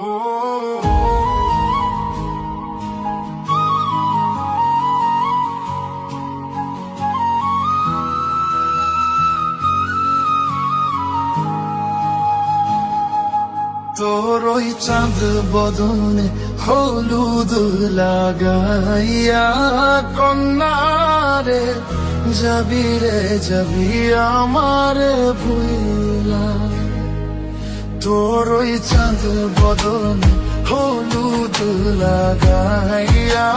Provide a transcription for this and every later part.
তোর ওই চাঁদ বদনে হলুদ লাগাইয়া কন্যারে যাবি রে যাবি আমার ভুইলা। তোর ওই চাঁদ বদনে হলুদ লাগাইয়া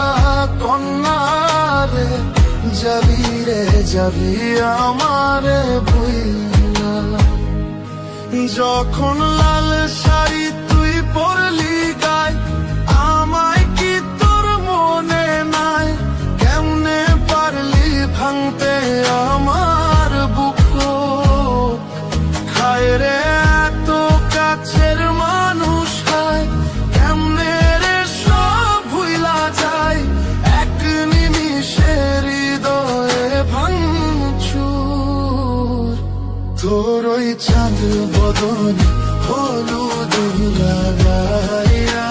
কন্যারে যাবি রে যাবি আমার ভুইলা। যখন লাল শাড়ি তুই পরলি গায় আমায় কি তোর মনে নাই? কেমনে পারলি ভাঙতে আমার বুক? খায় রে এত কাছের মানুষ হয় কেমনে রে সব ভুইলা যায়? এক নিমিষের হৃদয়ে ভাঙচুর। তোর ওই চাঁদ বদনে হলুদ লাগাইয়া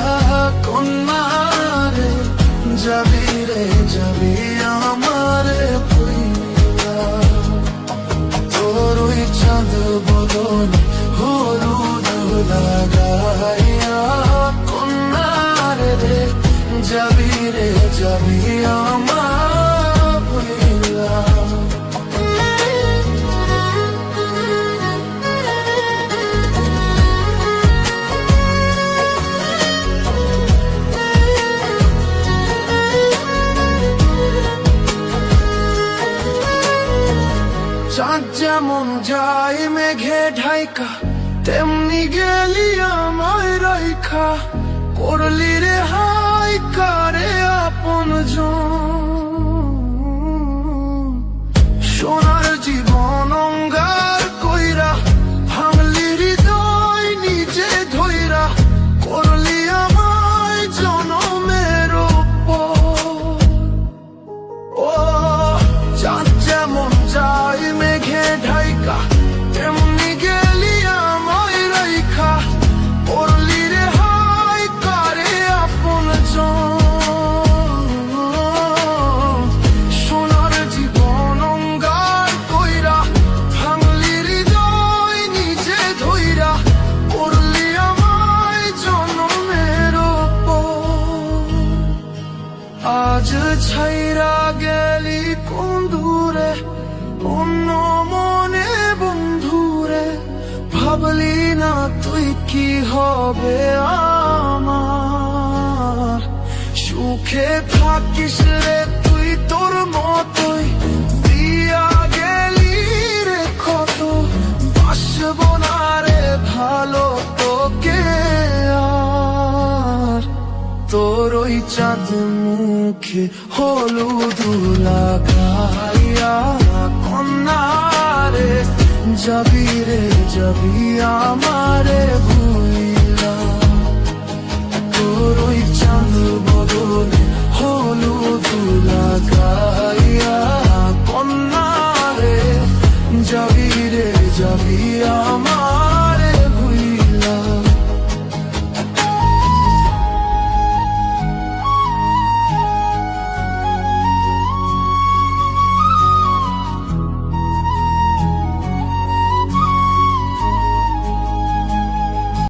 কন্যারে যাবি রে যাবি আমার ভুইলা। তোর ওই চাঁদ বদনে হলুদ লাগাইয়া কন্যারে যাবি রে যাবি আমার ভুইলা। চাঁদ যেমন যায় মেঘে ঢাইকা তেমনি গেলি আমায় রাইখা। করলি রে হাই কারে আপন সোনার জীবন অঙ্গার কইরা ভাঙলি হৃদয় নিজে ধইরা। করলি আমায় জনমের ও চাঁদ যেমন যায় মেঘে ঢাইকা তেমনি গেলি আমায় রাইখা। করলি রে হাই কারে আপন সোনার জীবন অঙ্গার কইরা ভাঙলি হৃদয় নিজে ধইরা। করলি আমায় জনমের আজ ছাইরা গেলি কোন দূরে অন্য মনে বন্ধুরে। ভাবলি না তুই কি হবে আমার? সুখে থাকিস রে তুই তোর মতোই দিয়া গেলি রে কত। বাসব না রে ভালো তোকে আর। তোর ওই চাঁদ মুখে হলুদ লাগাইয়া কন্যারে যাবি রে যাবি আমারে ভুইলা।